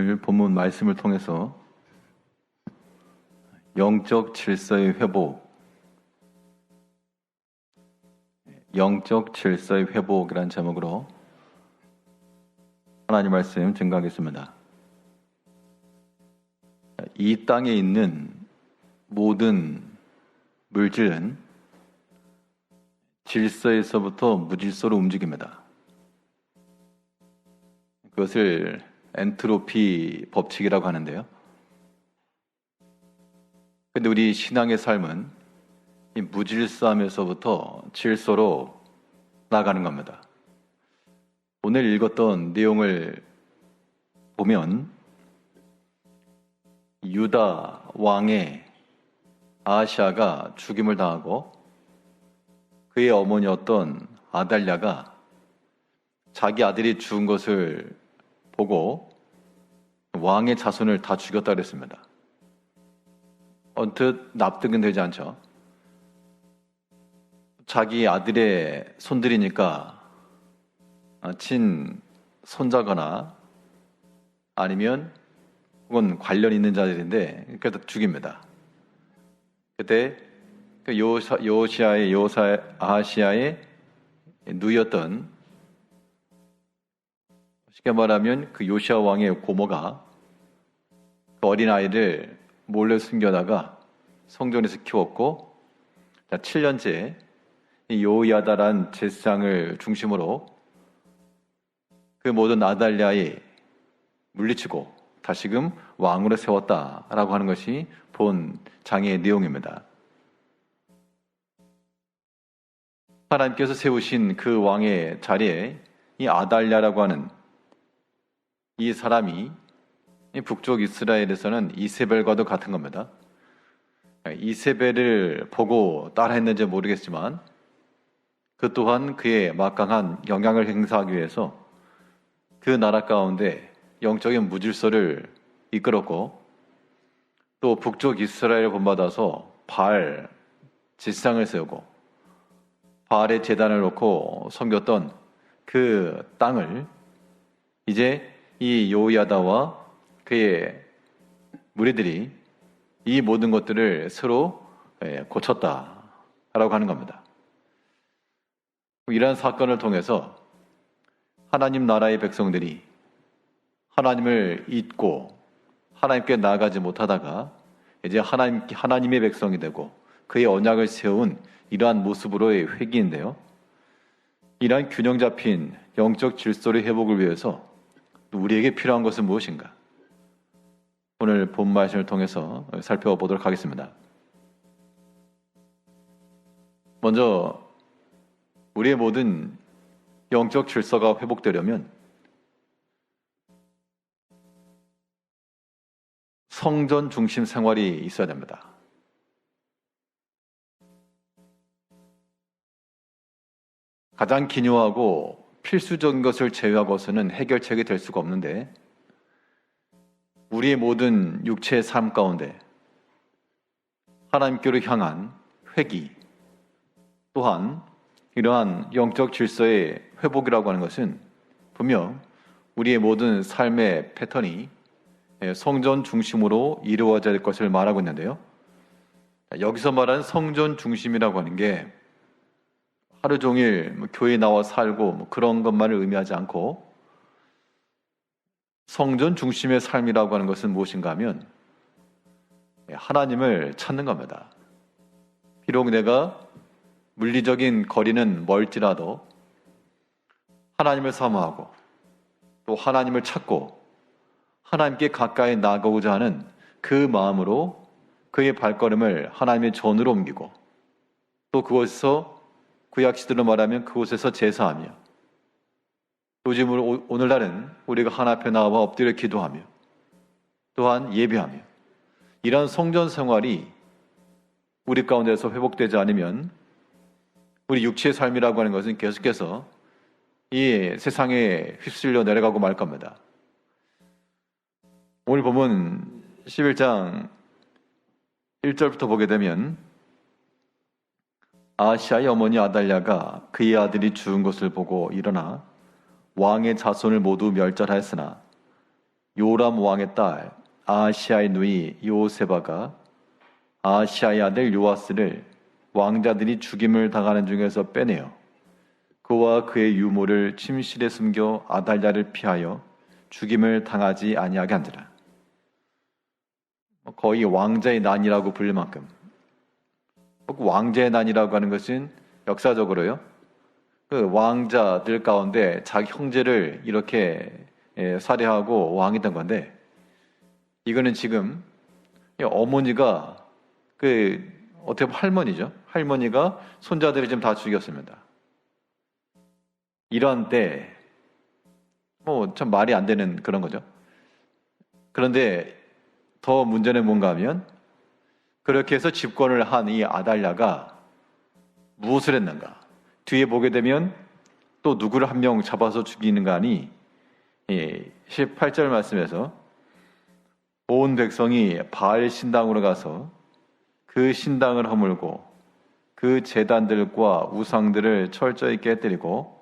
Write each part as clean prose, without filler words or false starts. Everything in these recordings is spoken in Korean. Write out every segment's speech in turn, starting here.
오늘 본문 말씀을 통해서 영적 질서의 회복이라는 제목으로 하나님 말씀 증거하겠습니다. 이 땅에 있는 모든 물질은 질서에서부터 무질서로 움직입니다. 그것을 엔트로피 법칙이라고 하는데요. 근데 우리 신앙의 삶은 이 무질서함에서부터 질서로 나가는 겁니다. 오늘 읽었던 내용을 보면 유다 왕의 아하시아가 죽임을 당하고 그의 어머니였던 아달랴가 자기 아들이 죽은 것을 보고 왕의 자손을 다 죽였다 그랬습니다. 언뜻 납득은 되지 않죠. 자기 아들의 손들이니까 친 손자거나 아니면 혹은 관련 있는 자들인데 그래서 죽입니다. 그때 아하시아의 누이였던, 쉽게 말하면 그 요시아 왕의 고모가 그 어린아이를 몰래 숨겨다가 성전에서 키웠고 7년째 이 요야다란 제사장을 중심으로 그 모든 아달랴에 물리치고 다시금 왕으로 세웠다라고 하는 것이 본 장의 내용입니다. 하나님께서 세우신 그 왕의 자리에 이 아달랴라고 하는 이 사람이 북쪽 이스라엘에서는 이세벨과도 같은 겁니다. 이세벨을 보고 따라했는지 모르겠지만 그 또한 그의 막강한 영향을 행사하기 위해서 그 나라 가운데 영적인 무질서를 이끌었고, 또 북쪽 이스라엘을 본받아서 바알 제사장을 세우고 바알의 제단을 놓고 섬겼던 그 땅을 이제 이 요야다와 그의 무리들이 이 모든 것들을 서로 고쳤다라고 하는 겁니다. 이러한 사건을 통해서 하나님 나라의 백성들이 하나님을 잊고 하나님께 나아가지 못하다가 이제 하나님의 백성이 되고 그의 언약을 세운 이러한 모습으로의 회귀인데요. 이러한 균형 잡힌 영적 질서의 회복을 위해서 우리에게 필요한 것은 무엇인가? 오늘 본 말씀을 통해서 살펴보도록 하겠습니다. 먼저 우리의 모든 영적 질서가 회복되려면 성전 중심 생활이 있어야 됩니다. 가장 기묘하고 필수적인 것을 제외하고서는 해결책이 될 수가 없는데, 우리의 모든 육체의 삶 가운데 하나님께로 향한 회귀, 또한 이러한 영적 질서의 회복이라고 하는 것은 분명 우리의 모든 삶의 패턴이 성전 중심으로 이루어져야 될 것을 말하고 있는데요. 여기서 말하는 성전 중심이라고 하는 게 하루 종일 교회에 나와 살고 그런 것만을 의미하지 않고, 성전 중심의 삶이라고 하는 것은 무엇인가 하면 하나님을 찾는 겁니다. 비록 내가 물리적인 거리는 멀지라도 하나님을 사모하고 또 하나님을 찾고 하나님께 가까이 나아가고자 하는 그 마음으로 그의 발걸음을 하나님의 전으로 옮기고, 또 그곳에서 구약시대로 말하면 그곳에서 제사하며, 요즘 오늘날은 우리가 하나 앞에 나와 엎드려 기도하며 또한 예배하며, 이러한 성전 생활이 우리 가운데서 회복되지 않으면 우리 육체의 삶이라고 하는 것은 계속해서 이 세상에 휩쓸려 내려가고 말 겁니다. 오늘 보면 11장 1절부터 보게 되면 아하시아의 어머니 아달랴가 그의 아들이 죽은 것을 보고 일어나 왕의 자손을 모두 멸절하였으나 요람 왕의 딸 아하시아의 누이 여호세바가 아하시아의 아들 요아스를 왕자들이 죽임을 당하는 중에서 빼내어 그와 그의 유모를 침실에 숨겨 아달랴를 피하여 죽임을 당하지 아니하게 한지라. 거의 왕자의 난이라고 불릴 만큼. 왕자의 난이라고 하는 것은 역사적으로요, 그 왕자들 가운데 자기 형제를 이렇게 살해하고 왕이 된 건데, 이거는 지금 어머니가 어떻게 보면 할머니죠. 할머니가 손자들을 지금 다 죽였습니다. 이런 때, 참 말이 안 되는 그런 거죠. 그런데 더 문제는 뭔가 하면, 그렇게 해서 집권을 한 이 아달랴가 무엇을 했는가? 뒤에 보게 되면 또 누구를 한 명 잡아서 죽이는가 하니, 18절 말씀에서 온 백성이 바알 신당으로 가서 그 신당을 허물고 그 제단들과 우상들을 철저히 깨뜨리고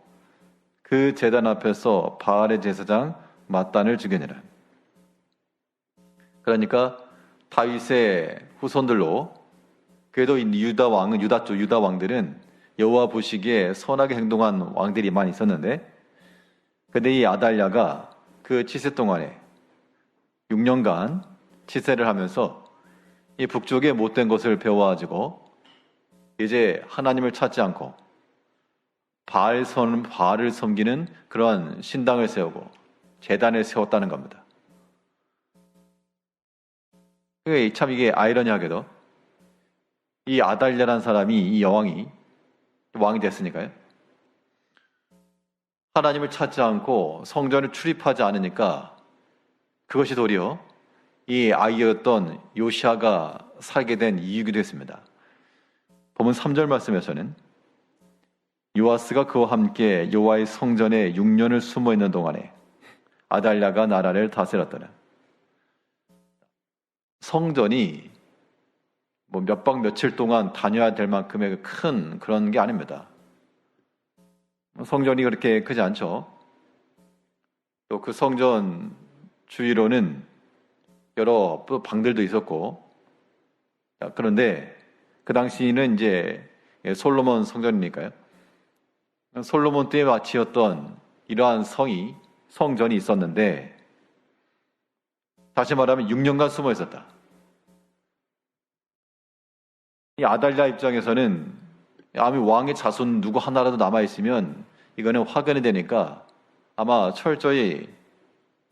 그 제단 앞에서 바알의 제사장 mat단을 죽이니라. 그러니까 다윗의 후손들로, 그래도 유다 왕들은 여호와 보시기에 선하게 행동한 왕들이 많이 있었는데, 근데 이 아달랴가 그 치세 동안에 6년간 치세를 하면서 이 북쪽의 못된 것을 배워가지고 이제 하나님을 찾지 않고 바알을 섬기는 그러한 신당을 세우고 제단을 세웠다는 겁니다. 참 이게 아이러니하게도 이 아달랴라는 사람이, 이 여왕이 왕이 됐으니까요, 하나님을 찾지 않고 성전을 출입하지 않으니까 그것이 도리어 이 아이였던 요시아가 살게 된 이유이기도 했습니다. 보면 3절 말씀에서는 요아스가 그와 함께 여호와의 성전에 6년을 숨어 있는 동안에 아달랴가 나라를 다스렸더라. 성전이 몇 박 며칠 동안 다녀야 될 만큼의 큰 그런 게 아닙니다. 성전이 그렇게 크지 않죠. 또 그 성전 주위로는 여러 방들도 있었고, 그런데 그 당시는 이제 솔로몬 성전이니까요. 솔로몬 때에 마치었던 이러한 성전이 있었는데, 다시 말하면 6년간 숨어 있었다. 이 아달랴 입장에서는 아마 왕의 자손 누구 하나라도 남아있으면 이거는 화근이 되니까 아마 철저히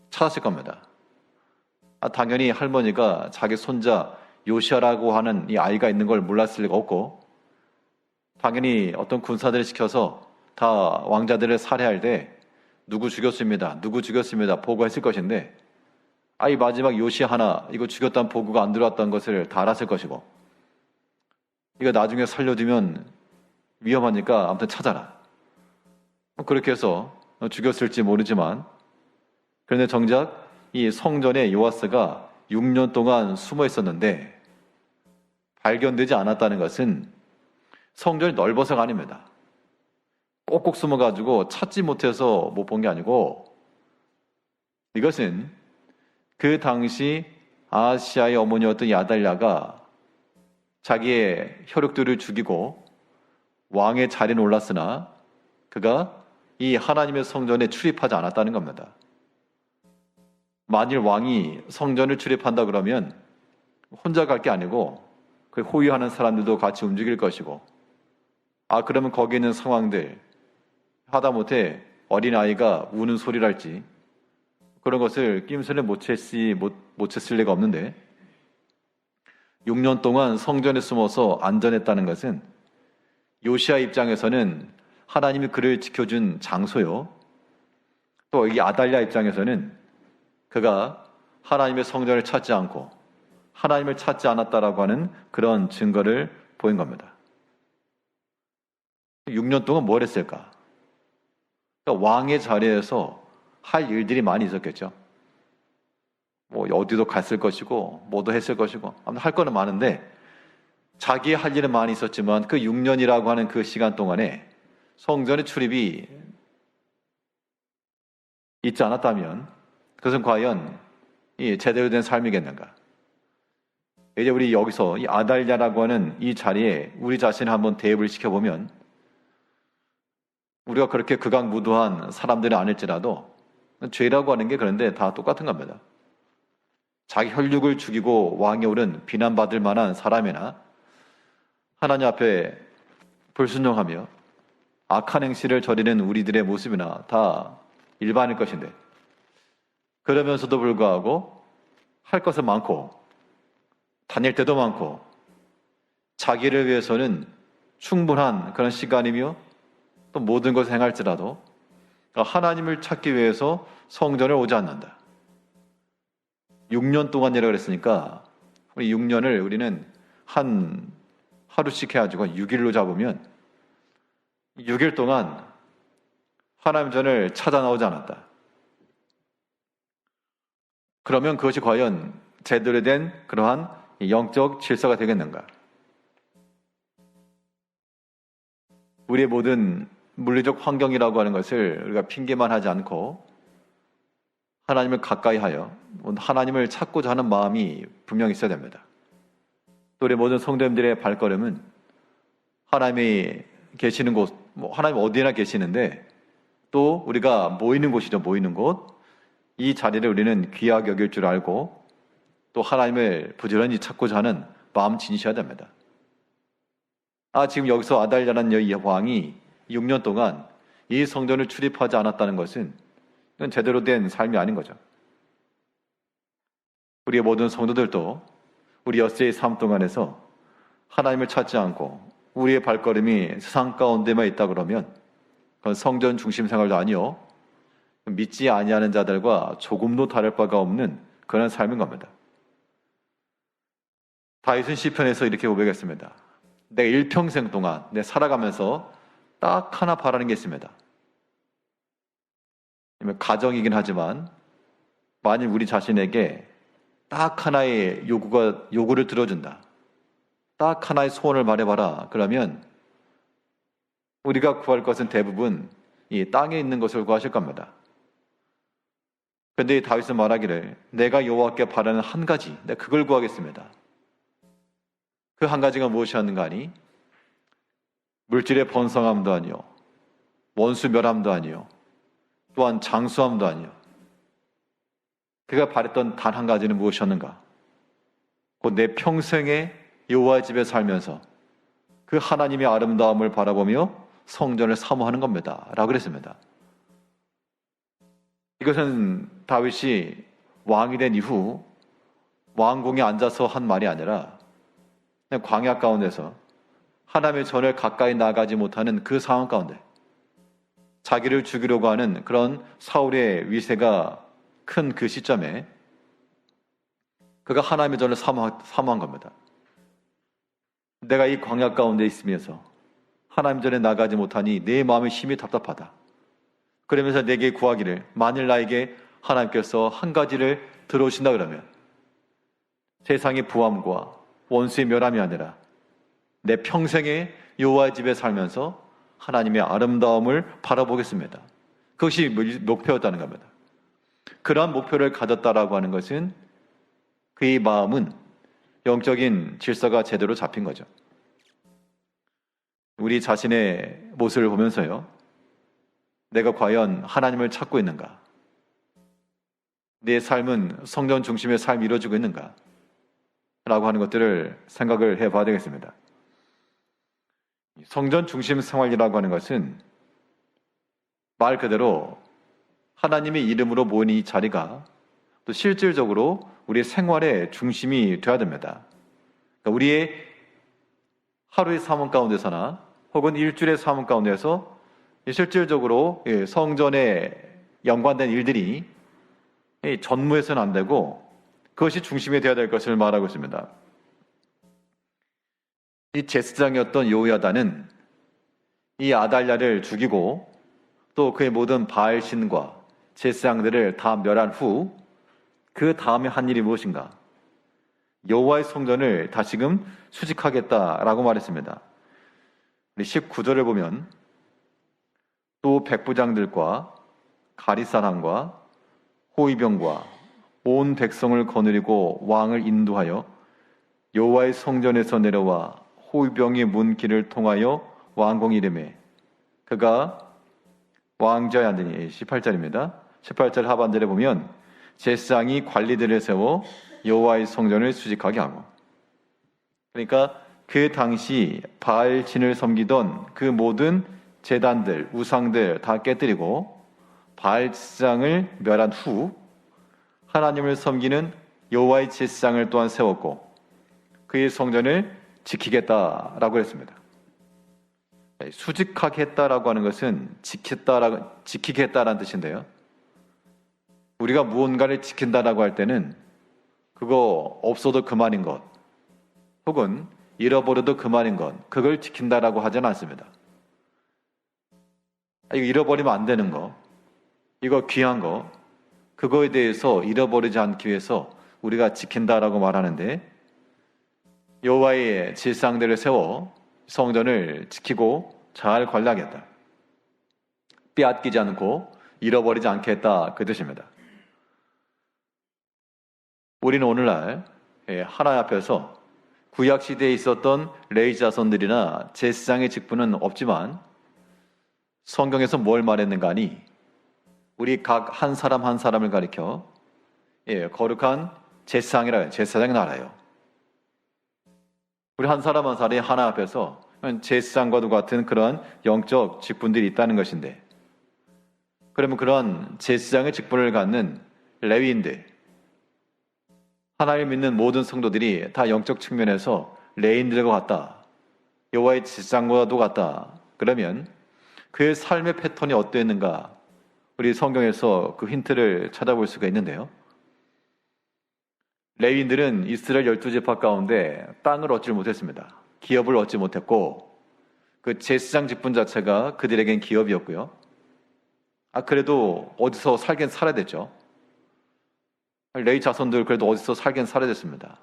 찾았을 겁니다. 당연히 할머니가 자기 손자 요시아라고 하는 이 아이가 있는 걸 몰랐을 리가 없고, 당연히 어떤 군사들을 시켜서 다 왕자들을 살해할 때 누구 죽였습니다 보고했을 것인데, 이 마지막 요시아 하나 이거 죽였다는 보고가 안 들어왔다는 것을 다 알았을 것이고, 이거 나중에 살려두면 위험하니까 아무튼 찾아라, 그렇게 해서 죽였을지 모르지만, 그런데 정작 이 성전에 요아스가 6년 동안 숨어 있었는데 발견되지 않았다는 것은 성전이 넓어서가 아닙니다. 꼭꼭 숨어가지고 찾지 못해서 못 본 게 아니고, 이것은 그 당시 아하시아의 어머니였던 이 아달랴가 자기의 혈육들을 죽이고 왕의 자리에 올랐으나 그가 이 하나님의 성전에 출입하지 않았다는 겁니다. 만일 왕이 성전을 출입한다 그러면 혼자 갈 게 아니고 그 호위하는 사람들도 같이 움직일 것이고, 그러면 거기 있는 상황들, 하다못해 어린아이가 우는 소리랄지 그런 것을 낌새를 못 챘을 리가 없는데, 6년 동안 성전에 숨어서 안전했다는 것은 요시아 입장에서는 하나님이 그를 지켜준 장소요, 또 이 아달랴 입장에서는 그가 하나님의 성전을 찾지 않고 하나님을 찾지 않았다라고 하는 그런 증거를 보인 겁니다. 6년 동안 뭘 했을까? 그러니까 왕의 자리에서 할 일들이 많이 있었겠죠. 어디도 갔을 것이고 뭐도 했을 것이고 아무튼 할 거는 많은데, 자기 할 일은 많이 있었지만 그 6년이라고 하는 그 시간 동안에 성전의 출입이 있지 않았다면 그것은 과연 이 제대로 된 삶이겠는가? 이제 우리 여기서 이 아달랴라고 하는 이 자리에 우리 자신을 한번 대입을 시켜보면 우리가 그렇게 극악무도한 사람들은 아닐지라도 죄라고 하는 게 그런데 다 똑같은 겁니다. 자기 혈육을 죽이고 왕에 오른 비난받을 만한 사람이나 하나님 앞에 불순종하며 악한 행실을 저지르는 우리들의 모습이나 다 일반일 것인데 그러면서도 불구하고 할 것은 많고 다닐 때도 많고 자기를 위해서는 충분한 그런 시간이며 또 모든 것을 행할지라도 하나님을 찾기 위해서 성전을 오지 않는다. 6년 동안이라고 그랬으니까 우리 6년을 우리는 한 하루씩 해가지고 6일로 잡으면 6일 동안 하나님 전을 찾아 나오지 않았다. 그러면 그것이 과연 제대로 된 그러한 영적 질서가 되겠는가? 우리의 모든 물리적 환경이라고 하는 것을 우리가 핑계만 하지 않고 하나님을 가까이 하여 하나님을 찾고자 하는 마음이 분명히 있어야 됩니다. 또 우리 모든 성도님들의 발걸음은 하나님이 계시는 곳, 하나님 어디나 계시는데 또 우리가 모이는 곳이죠. 모이는 곳. 이 자리를 우리는 귀하게 여길 줄 알고 또 하나님을 부지런히 찾고자 하는 마음 지니셔야 됩니다. 지금 여기서 아달랴라는 이 왕이 6년 동안 이 성전을 출입하지 않았다는 것은 이건 제대로 된 삶이 아닌 거죠. 우리의 모든 성도들도 우리 엿새의 삶 동안에서 하나님을 찾지 않고 우리의 발걸음이 세상 가운데만 있다 그러면 그건 성전 중심 생활도 아니요 믿지 아니하는 자들과 조금도 다를 바가 없는 그런 삶인 겁니다. 다윗은 시편에서 이렇게 고백했습니다. 내 일평생 동안 내 살아가면서 딱 하나 바라는 게 있습니다. 가정이긴 하지만 만일 우리 자신에게 딱 하나의 요구를 들어준다. 딱 하나의 소원을 말해봐라. 그러면 우리가 구할 것은 대부분 이 땅에 있는 것을 구하실 겁니다. 그런데 다윗은 말하기를 내가 여호와께 바라는 한 가지, 내가 그걸 구하겠습니다. 그 한 가지가 무엇이었는가 하니 물질의 번성함도 아니요 원수 멸함도 아니요 또한 장수함도 아니요 그가 바랬던 단 한 가지는 무엇이었는가? 곧 내 평생에 여호와의 집에 살면서 그 하나님의 아름다움을 바라보며 성전을 사모하는 겁니다. 라고 그랬습니다. 이것은 다윗이 왕이 된 이후 왕궁에 앉아서 한 말이 아니라 그냥 광야 가운데서 하나님의 전을 가까이 나가지 못하는 그 상황 가운데 자기를 죽이려고 하는 그런 사울의 위세가 큰 그 시점에 그가 하나님의 전을 사모한 겁니다. 내가 이 광야 가운데 있으면서 하나님 전에 나가지 못하니 내 마음이 심히 답답하다. 그러면서 내게 구하기를 만일 나에게 하나님께서 한 가지를 들어오신다 그러면 세상의 부함과 원수의 멸함이 아니라 내 평생에 여호와의 집에 살면서 하나님의 아름다움을 바라보겠습니다. 그것이 목표였다는 겁니다. 그러한 목표를 가졌다라고 하는 것은 그의 마음은 영적인 질서가 제대로 잡힌 거죠. 우리 자신의 모습을 보면서요. 내가 과연 하나님을 찾고 있는가? 내 삶은 성전 중심의 삶이 이루어지고 있는가? 라고 하는 것들을 생각을 해봐야 되겠습니다. 성전 중심 생활이라고 하는 것은 말 그대로 하나님의 이름으로 모인 이 자리가 또 실질적으로 우리의 생활의 중심이 되어야 됩니다. 그러니까 우리의 하루의 삶 가운데서나 혹은 일주일의 삶 가운데서 실질적으로 성전에 연관된 일들이 전무해서는 안 되고 그것이 중심이 되어야 될 것을 말하고 있습니다. 이 제사장이었던 여호야다는 이 아달랴를 죽이고 또 그의 모든 바알신과 제사장들을 다 멸한 후 그 다음에 한 일이 무엇인가? 여호와의 성전을 다시금 수직하겠다라고 말했습니다. 19절을 보면 또 백부장들과 가리사람과 호위병과 온 백성을 거느리고 왕을 인도하여 여호와의 성전에서 내려와 호위병이 문 길을 통하여 왕궁 이름에 그가 왕좌에 앉으니 18절입니다. 18절 하반절에 보면 제사장이 관리들을 세워 여호와의 성전을 수직하게 하고, 그러니까 그 당시 바알신을 섬기던 그 모든 제단들, 우상들 다 깨뜨리고 바알상을 멸한 후 하나님을 섬기는 여호와의 제사장을 또한 세웠고 그의 성전을 지키겠다라고 했습니다. 수직하게 했다라고 하는 것은 지키겠다라는 뜻인데요. 우리가 무언가를 지킨다라고 할 때는 그거 없어도 그만인 것, 혹은 잃어버려도 그만인 것, 그걸 지킨다라고 하지는 않습니다. 이거 잃어버리면 안 되는 거, 이거 귀한 거, 그거에 대해서 잃어버리지 않기 위해서 우리가 지킨다라고 말하는데, 여호와의 제사장들을 세워 성전을 지키고 잘 관리하겠다, 빼앗기지 않고 잃어버리지 않겠다, 그 뜻입니다. 우리는 오늘날 하나님 앞에서 구약시대에 있었던 레위 자손들이나 제사장의 직분은 없지만 성경에서 뭘 말했는가 하니 우리 각 한 사람 한 사람을 가리켜 거룩한 제사장이라, 제사장이 나라요. 우리 한 사람 한 사람이 하나님 앞에서 제사장과도 같은 그런 영적 직분들이 있다는 것인데, 그러면 그런 제사장의 직분을 갖는 레위인들, 하나님을 믿는 모든 성도들이 다 영적 측면에서 레위인들과 같다, 여호와의 제사장과도 같다, 그러면 그의 삶의 패턴이 어떠했는가, 우리 성경에서 그 힌트를 찾아볼 수가 있는데요. 레위인들은 이스라엘 12지파 가운데 땅을 얻지 못했습니다. 기업을 얻지 못했고 그 제사장 직분 자체가 그들에겐 기업이었고요. 그래도 어디서 살긴 살아야 됐죠. 레위 자손들 그래도 어디서 살긴 살아야 됐습니다.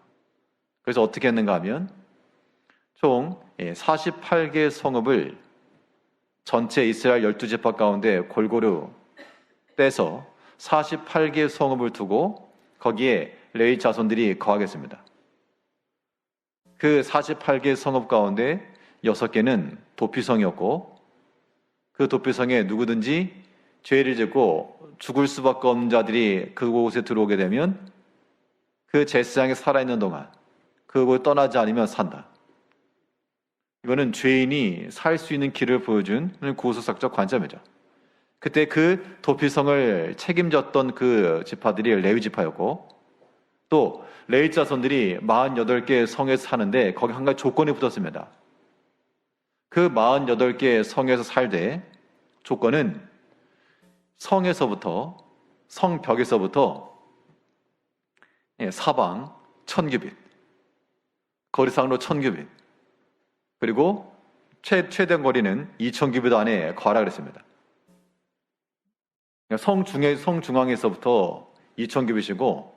그래서 어떻게 했는가 하면 총 48개의 성읍을 전체 이스라엘 12지파 가운데 골고루 떼서 48개의 성읍을 두고 거기에 레위 자손들이 거하겠습니다. 그 48개의 성읍 가운데 6개는 도피성이었고 그 도피성에 누구든지 죄를 짓고 죽을 수밖에 없는 자들이 그곳에 들어오게 되면 그 제사장이 살아있는 동안 그곳을 떠나지 않으면 산다. 이거는 죄인이 살 수 있는 길을 보여준 구속사적 관점이죠. 그때 그 도피성을 책임졌던 그 지파들이 레위 지파였고, 또 레위 자손들이 48개의 성에 사는데 거기 한 가지 조건이 붙었습니다. 그 48개의 성에서 살되 조건은 성벽에서부터 사방 1000규빗, 거리상으로 1000규빗, 그리고 최대 거리는 2000규빗 안에 거하라 그랬습니다. 성 중앙에서부터 2000규빗이고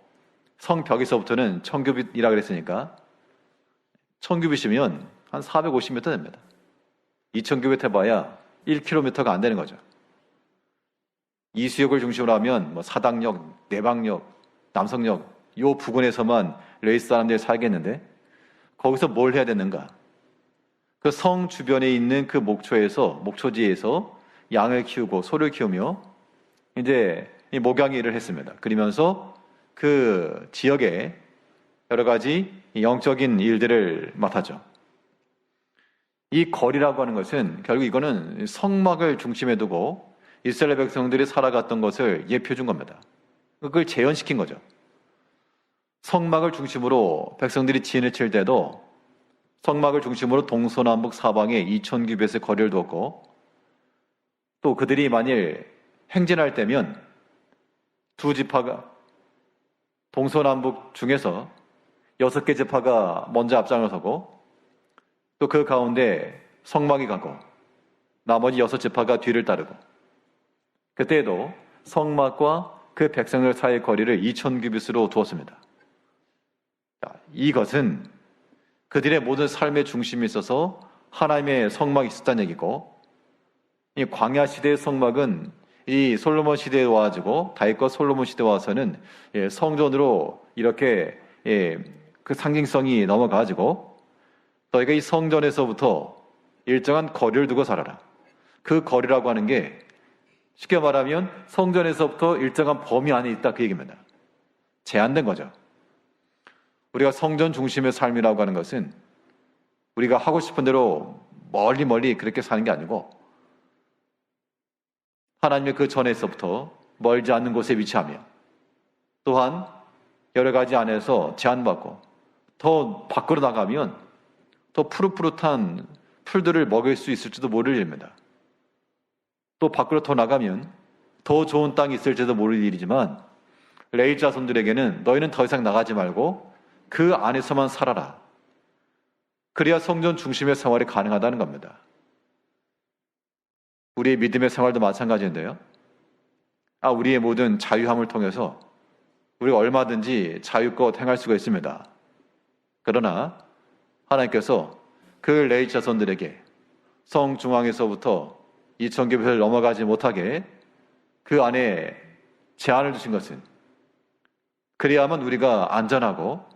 성벽에서부터는 1000규빗이라 그랬으니까 1000규빗이면 한 450m 됩니다. 2000규빗 해봐야 1km가 안 되는 거죠. 이수역을 중심으로 하면 사당역, 내방역, 남성역 요 부근에서만 레위 사람들이 살겠는데 거기서 뭘 해야 되는가? 그 성 주변에 있는 그 목초지에서 양을 키우고 소를 키우며 이제 이 목양 일을 했습니다. 그러면서 그 지역에 여러 가지 영적인 일들을 맡았죠. 이 거리라고 하는 것은 결국 이거는 성막을 중심에 두고 이스라엘 백성들이 살아갔던 것을 예표해 준 겁니다. 그걸 재현시킨 거죠. 성막을 중심으로 백성들이 진을 칠 때도 성막을 중심으로 동서남북 사방에 2000규빗의 거리를 두었고, 또 그들이 만일 행진할 때면 두 지파가 동서남북 중에서 6개 지파가 먼저 앞장을 서고 또 그 가운데 성막이 가고 나머지 6지파가 뒤를 따르고, 그때에도 성막과 그 백성들 사이의 거리를 2000규빗으로 두었습니다. 이것은 그들의 모든 삶의 중심에 있어서 하나님의 성막이 있었다는 얘기고, 이 광야 시대의 성막은 이 솔로몬 시대에 와가지고 다윗과 솔로몬 시대에 와서는 성전으로 이렇게 그 상징성이 넘어가지고 너희가 이 성전에서부터 일정한 거리를 두고 살아라. 그 거리라고 하는 게 쉽게 말하면 성전에서부터 일정한 범위 안에 있다 그 얘기입니다. 제한된 거죠. 우리가 성전 중심의 삶이라고 하는 것은 우리가 하고 싶은 대로 멀리 그렇게 사는 게 아니고 하나님의 그 전에서부터 멀지 않는 곳에 위치하며 또한 여러 가지 안에서 제한받고 더 밖으로 나가면 더 푸릇푸릇한 풀들을 먹을 수 있을지도 모를 일입니다. 또 밖으로 더 나가면 더 좋은 땅이 있을지도 모를 일이지만 레위 자손들에게는 너희는 더 이상 나가지 말고 그 안에서만 살아라. 그래야 성전 중심의 생활이 가능하다는 겁니다. 우리의 믿음의 생활도 마찬가지인데요. 우리의 모든 자유함을 통해서 우리가 얼마든지 자유껏 행할 수가 있습니다. 그러나 하나님께서 그 레위 자손들에게 성 중앙에서부터 2000규빗을 넘어가지 못하게 그 안에 제한을 두신 것은 그래야만 우리가 안전하고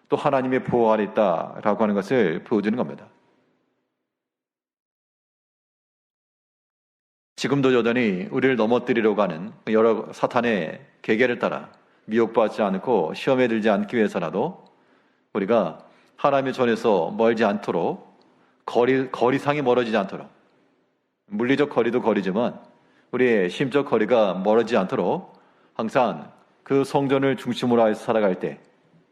또 하나님의 보호 아래 있다라고 하는 것을 보여주는 겁니다. 지금도 여전히 우리를 넘어뜨리려고 하는 여러 사탄의 계계를 따라 미혹받지 않고 시험에 들지 않기 위해서라도 우리가 하나님의 전에서 멀지 않도록 거리상이 멀어지지 않도록 물리적 거리도 거리지만 우리의 심적 거리가 멀어지지 않도록 항상 그 성전을 중심으로 해서 살아갈 때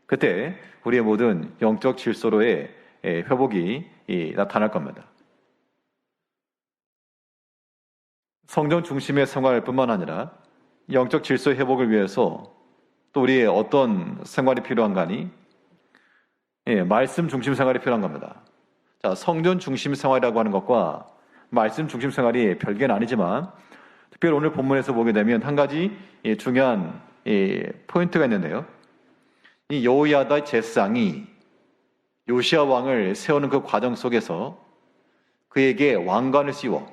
그때 우리의 모든 영적 질서로의 회복이 나타날 겁니다. 성전 중심의 생활뿐만 아니라 영적 질서 회복을 위해서 또 우리의 어떤 생활이 필요한가니 말씀 중심 생활이 필요한 겁니다. 자, 성전 중심 생활이라고 하는 것과 말씀 중심 생활이 별개는 아니지만 특별히 오늘 본문에서 보게 되면 한 가지 중요한 포인트가 있는데요. 이 여호야다의 제사장이 요시야 왕을 세우는 그 과정 속에서 그에게 왕관을 씌워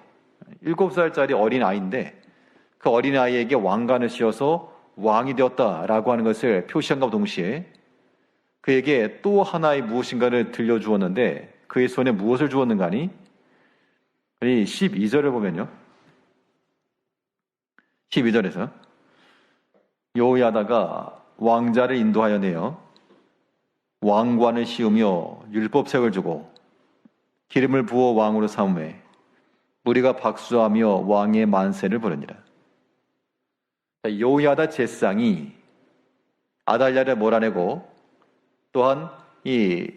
7살짜리 어린아이인데 그 어린아이에게 왕관을 씌워서 왕이 되었다라고 하는 것을 표시한과 동시에 그에게 또 하나의 무엇인가를 들려주었는데 그의 손에 무엇을 주었는가 하니 이 12절을 보면요. 12절에서 여호야다가 왕자를 인도하여 내어 왕관을 씌우며 율법책을 주고 기름을 부어 왕으로 삼음에 무리가 박수하며 왕의 만세를 부르니라. 여호야다 제사장이 아달랴를 몰아내고 또한 이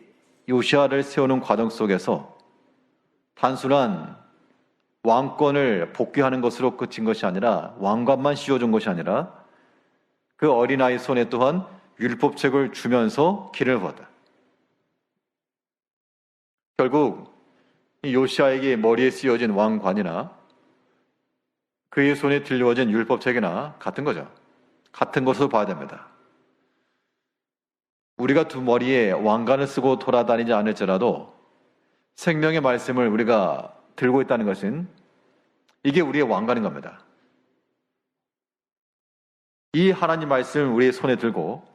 요시야를 세우는 과정 속에서 단순한 왕권을 복귀하는 것으로 그친 것이 아니라 왕관만 씌워준 것이 아니라 그 어린아이 손에 또한 율법책을 주면서 길을 부었다. 결국 이 요시야에게 머리에 씌워진 왕관이나 그의 손에 들려진 율법책이나 같은 거죠. 같은 것으로 봐야 됩니다. 우리가 두 머리에 왕관을 쓰고 돌아다니지 않을지라도 생명의 말씀을 우리가 들고 있다는 것은 이게 우리의 왕관인 겁니다. 이 하나님 말씀을 우리의 손에 들고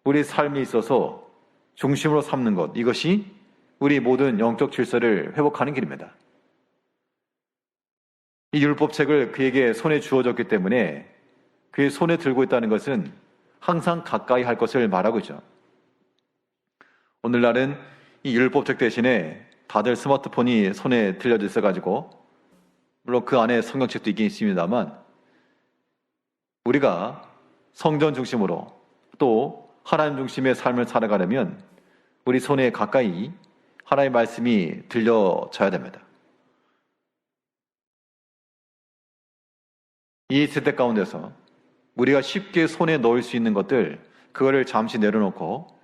우리의 삶에 있어서 중심으로 삼는 것, 이것이 우리 모든 영적 질서를 회복하는 길입니다. 이 율법책을 그에게 손에 주어졌기 때문에 그의 손에 들고 있다는 것은 항상 가까이 할 것을 말하고 있죠. 오늘날은 이 율법책 대신에 다들 스마트폰이 손에 들려져 있어가지고 물론 그 안에 성경책도 있긴 있습니다만 우리가 성전 중심으로 또 하나님 중심의 삶을 살아가려면 우리 손에 가까이 하나님의 말씀이 들려져야 됩니다. 이 세대 가운데서 우리가 쉽게 손에 넣을 수 있는 것들 그거를 잠시 내려놓고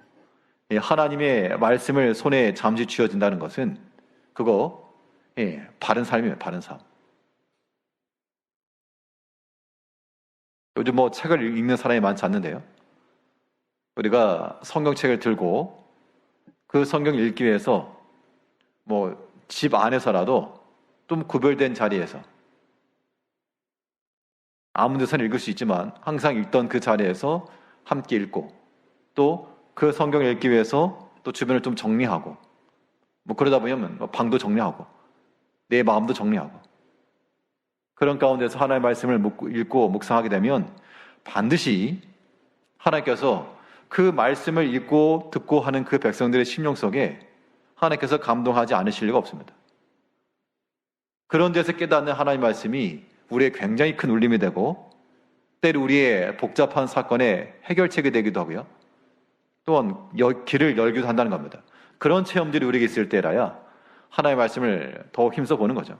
하나님의 말씀을 손에 잠시 쥐어진다는 것은 그거 바른 삶이에요. 바른 삶. 요즘 책을 읽는 사람이 많지 않는데요. 우리가 성경책을 들고 그 성경 읽기 위해서 집 안에서라도 좀 구별된 자리에서 아무 데서나 읽을 수 있지만 항상 읽던 그 자리에서 함께 읽고 또 그 성경을 읽기 위해서 또 주변을 좀 정리하고 뭐 그러다 보면 방도 정리하고 내 마음도 정리하고 그런 가운데서 하나님의 말씀을 읽고 묵상하게 되면 반드시 하나님께서 그 말씀을 읽고 듣고 하는 그 백성들의 심령 속에 하나님께서 감동하지 않으실 리가 없습니다. 그런 데서 깨닫는 하나님의 말씀이 우리의 굉장히 큰 울림이 되고 때로 우리의 복잡한 사건의 해결책이 되기도 하고요. 또한 길을 열기도 한다는 겁니다. 그런 체험들이 우리에게 있을 때라야 하나님의 말씀을 더 힘써 보는 거죠.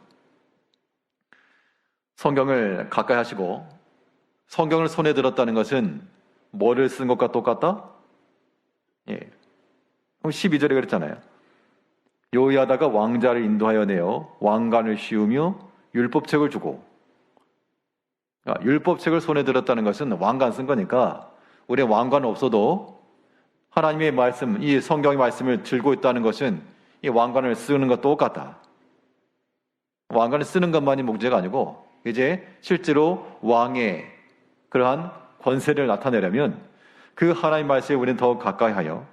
성경을 가까이 하시고 성경을 손에 들었다는 것은 뭐를 쓴 것과 똑같다? 예. 12절에 그랬잖아요. 요야다가 왕자를 인도하여 내어 왕관을 씌우며 율법책을 주고 율법책을 손에 들었다는 것은 왕관 쓴 거니까 우리의 왕관은 없어도 하나님의 말씀, 이 성경의 말씀을 들고 있다는 것은 이 왕관을 쓰는 것과 똑같다. 왕관을 쓰는 것만이 문제가 아니고 이제 실제로 왕의 그러한 권세를 나타내려면 그 하나님 말씀에 우리는 더욱 가까이 하여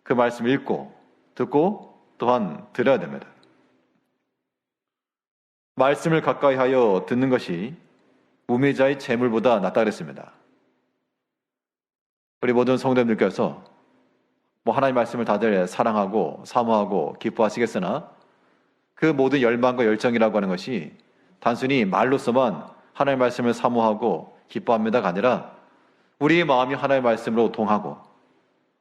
그 말씀을 읽고 듣고 또한 들어야 됩니다. 말씀을 가까이 하여 듣는 것이 우매자의 재물보다 낫다 그랬습니다. 우리 모든 성도님들께서 하나님 말씀을 다들 사랑하고 사모하고 기뻐하시겠으나 그 모든 열망과 열정이라고 하는 것이 단순히 말로서만 하나님 말씀을 사모하고 기뻐합니다가 아니라 우리의 마음이 하나님의 말씀으로 동하고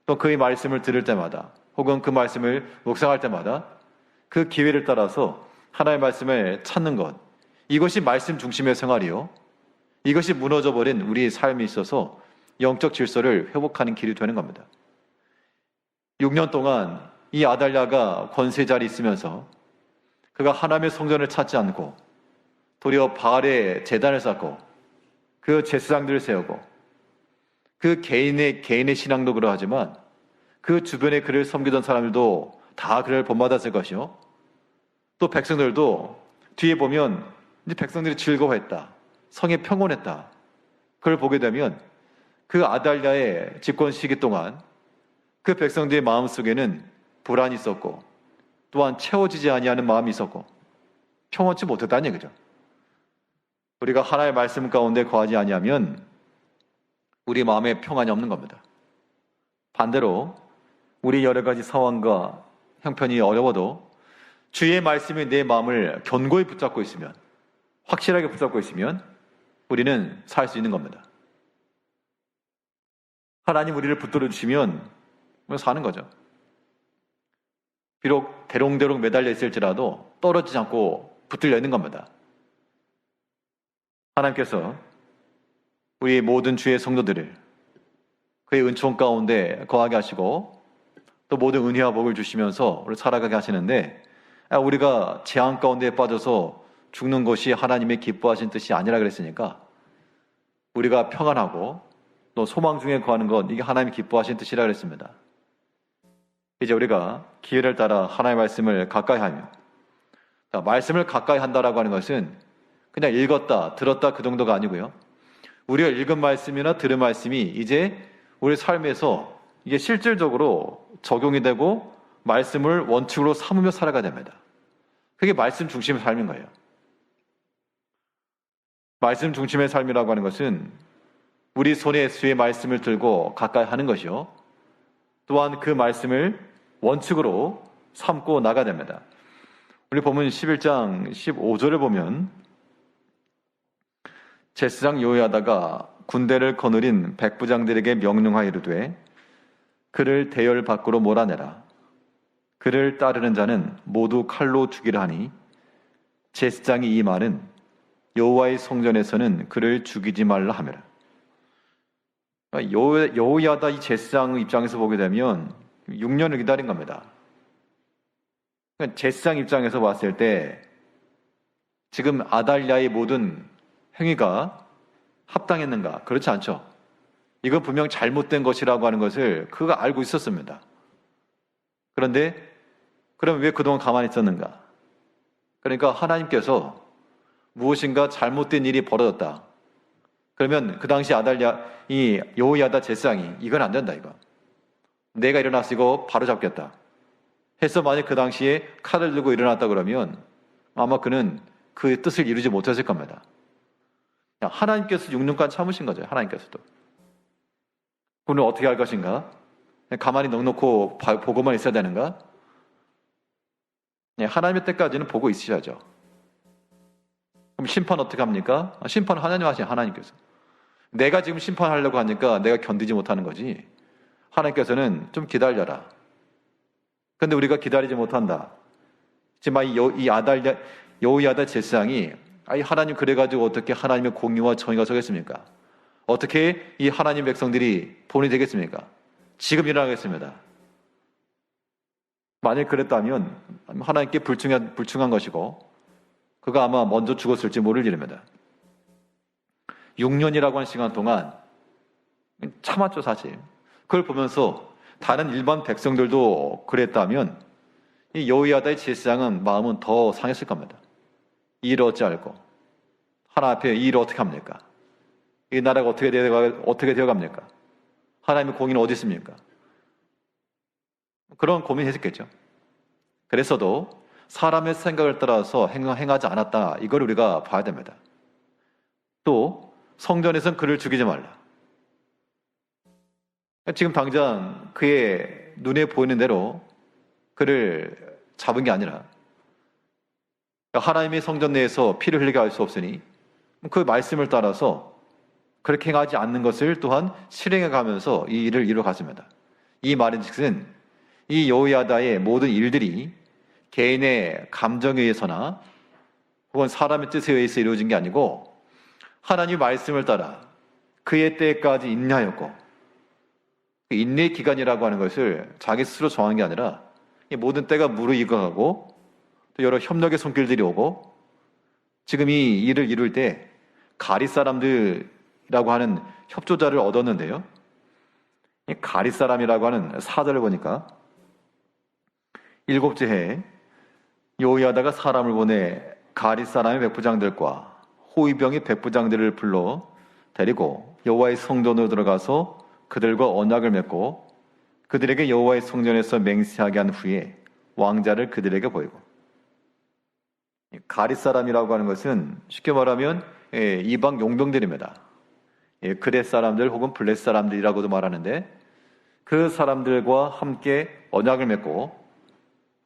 또 그의 말씀을 들을 때마다 혹은 그 말씀을 묵상할 때마다 그 기회를 따라서 하나님의 말씀을 찾는 것, 이것이 말씀 중심의 생활이요, 이것이 무너져버린 우리의 삶에 있어서 영적 질서를 회복하는 길이 되는 겁니다. 6년 동안 이 아달랴가 권세 자리에 있으면서 그가 하나님의 성전을 찾지 않고 도리어 바알의 제단을 쌓고 그 제사장들을 세우고 그 개인의 신앙도 그러하지만 그 주변에 그를 섬기던 사람들도 다 그를 본받았을 것이요, 또 백성들도 뒤에 보면 이제 백성들이 즐거워했다, 성에 평온했다. 그걸 보게 되면 그 아달랴의 집권 시기 동안 그 백성들의 마음속에는 불안이 있었고 또한 채워지지 아니하는 마음이 있었고 평온치 못했다는 얘기죠. 우리가 하나님의 말씀 가운데 거하지 아니하면 우리 마음에 평안이 없는 겁니다. 반대로 우리 여러 가지 상황과 형편이 어려워도 주의 말씀이 내 마음을 견고히 붙잡고 있으면, 확실하게 붙잡고 있으면 우리는 살 수 있는 겁니다. 하나님 우리를 붙들어 주시면 사는 거죠. 비록 대롱대롱 매달려 있을지라도 떨어지지 않고 붙들려 있는 겁니다. 하나님께서 우리 모든 주의 성도들을 그의 은총 가운데 거하게 하시고 또 모든 은혜와 복을 주시면서 우리를 살아가게 하시는데, 우리가 재앙 가운데 빠져서 죽는 것이 하나님의 기뻐하신 뜻이 아니라 그랬으니까 우리가 평안하고 또 소망 중에 거하는 것, 이게 하나님이 기뻐하신 뜻이라 그랬습니다. 이제 우리가 기회를 따라 하나님의 말씀을 가까이 하며, 말씀을 가까이 한다라고 하는 것은 그냥 읽었다 들었다 그 정도가 아니고요, 우리가 읽은 말씀이나 들은 말씀이 이제 우리 삶에서 이게 실질적으로 적용이 되고 말씀을 원칙으로 삼으며 살아가야 됩니다. 그게 말씀 중심의 삶인 거예요. 말씀 중심의 삶이라고 하는 것은 우리 손에 주의 말씀을 들고 가까이 하는 것이요, 또한 그 말씀을 원칙으로 삼고 나가야 됩니다. 우리 보면 11장 15절을 보면 제사장 요야다가 군대를 거느린 백부장들에게 명령하여 이르되 그를 대열 밖으로 몰아내라. 그를 따르는 자는 모두 칼로 죽이라 하니 제사장이 이 말은 여호와의 성전에서는 그를 죽이지 말라 하매라. 여호야다 이 제사장 입장에서 보게 되면 6년을 기다린 겁니다. 제사장 입장에서 봤을 때 지금 아달랴의 모든 행위가 합당했는가? 그렇지 않죠. 이건 분명 잘못된 것이라고 하는 것을 그가 알고 있었습니다. 그런데 그럼 왜 그동안 가만히 있었는가? 그러니까 하나님께서 무엇인가 잘못된 일이 벌어졌다, 그러면 그 당시 이 여호야다 제사장이 이건 안 된다 이거. 내가 일어나서 이거 바로 잡겠다. 해서 만약 그 당시에 칼을 들고 일어났다 그러면 아마 그는 그 뜻을 이루지 못했을 겁니다. 하나님께서 6년간 참으신 거죠. 하나님께서도. 그는 어떻게 할 것인가? 가만히 넉넉히 보고만 있어야 되는가? 하나님의 때까지는 보고 있으셔야죠. 그럼 심판 어떻게 합니까? 심판 하나님 하시는 하나님께서. 내가 지금 심판하려고 하니까 내가 견디지 못하는 거지. 하나님께서는 좀 기다려라. 근데 우리가 기다리지 못한다. 지금 이 여호야다 제사장이 하나님 그래가지고 어떻게 하나님의 공의와 정의가 서겠습니까? 어떻게 이 하나님 백성들이 본이 되겠습니까? 지금 일어나겠습니다. 만약 그랬다면 하나님께 불충한 것이고 그가 아마 먼저 죽었을지 모를 일입니다. 6년이라고 하는 시간 동안 참았죠 사실. 그걸 보면서 다른 일반 백성들도 그랬다면 이 여호야다의 제사장은 마음은 더 상했을 겁니다. 이 일을 어찌 알고 하나님 앞에 이 일을 어떻게 합니까? 이 나라가 어떻게 되어갑니까? 하나님의 공의는 어디 있습니까? 그런 고민했었겠죠. 그래서도 사람의 생각을 따라서 행하지 않았다. 이걸 우리가 봐야 됩니다. 또 성전에서는 그를 죽이지 말라. 지금 당장 그의 눈에 보이는 대로 그를 잡은 게 아니라 하나님의 성전 내에서 피를 흘리게 할 수 없으니 그 말씀을 따라서 그렇게 행하지 않는 것을 또한 실행해 가면서 이 일을 이루어갔습니다. 이 말인 즉슨 이 여호야다의 모든 일들이 개인의 감정에 의해서나 혹은 사람의 뜻에 의해서 이루어진 게 아니고 하나님의 말씀을 따라 그의 때까지 인내하였고 인내의 기간이라고 하는 것을 자기 스스로 정한 게 아니라 이 모든 때가 무르익어가고 또 여러 협력의 손길들이 오고 지금 이 일을 이룰 때 가리 사람들이라고 하는 협조자를 얻었는데요. 이 가리 사람이라고 하는 사절을 보니까 7째 해에 여호야다가 사람을 보내 가리 사람의 백부장들과 호위병의 백부장들을 불러 데리고 여호와의 성전으로 들어가서 그들과 언약을 맺고 그들에게 여호와의 성전에서 맹세하게 한 후에 왕자를 그들에게 보이고 가리 사람이라고 하는 것은 쉽게 말하면 이방 용병들입니다. 그렛 사람들 혹은 블렛 사람들이라고도 말하는데 그 사람들과 함께 언약을 맺고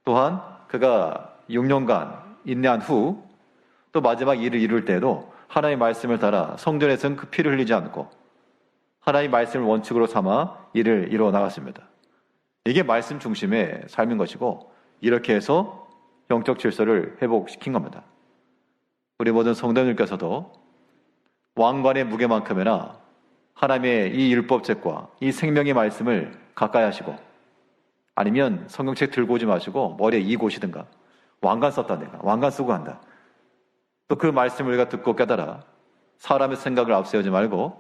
또한 그가 6년간 인내한 후 또 마지막 일을 이룰 때에도 하나님의 말씀을 따라 성전에서는 그 피를 흘리지 않고 하나님의 말씀을 원칙으로 삼아 일을 이루어 나갔습니다. 이게 말씀 중심의 삶인 것이고 이렇게 해서 영적 질서를 회복시킨 겁니다. 우리 모든 성도님께서도 왕관의 무게만큼이나 하나님의 이 율법책과 이 생명의 말씀을 가까이 하시고 아니면 성경책 들고 오지 마시고 머리에 이고 오시든가 왕관 썼다 내가 왕관 쓰고 간다. 또 그 말씀을 우리가 듣고 깨달아 사람의 생각을 앞세우지 말고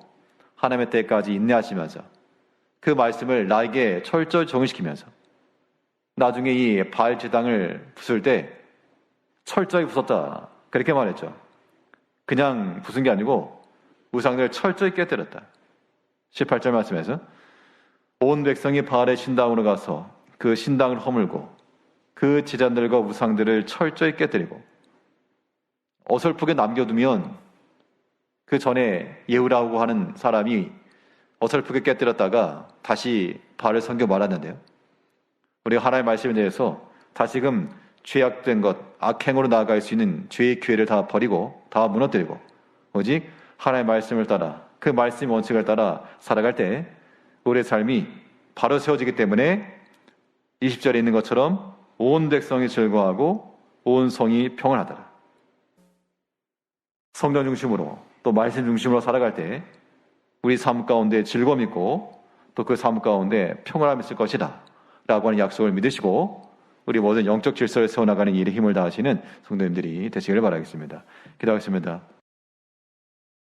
하나님의 때까지 인내하시면서 그 말씀을 나에게 철저히 적용시키면서 나중에 이 바알 제당을 부술 때 철저히 부쉈다 그렇게 말했죠. 그냥 부순 게 아니고 우상들을 철저히 깨뜨렸다. 18절 말씀에서 온 백성이 바알의 신당으로 가서 그 신당을 허물고 그 제단들과 우상들을 철저히 깨뜨리고 어설프게 남겨두면 그 전에 예후라고 하는 사람이 어설프게 깨뜨렸다가 다시 바알을 섬겨 말았는데요. 우리가 하나님의 말씀에 대해서 다시금 죄악된 것, 악행으로 나아갈 수 있는 죄의 기회를 다 버리고 다 무너뜨리고 오직 하나님의 말씀을 따라 그 말씀의 원칙을 따라 살아갈 때 우리의 삶이 바로 세워지기 때문에 20절에 있는 것처럼 온 백성이 즐거워하고 온 성이 평안하더라. 성경 중심으로 또 말씀 중심으로 살아갈 때 우리 삶 가운데 즐거움이 있고 또 그 삶 가운데 평안함이 있을 것이다 라고 하는 약속을 믿으시고 우리 모든 영적 질서를 세워나가는 일에 힘을 다하시는 성도님들이 되시기를 바라겠습니다. 기도하겠습니다.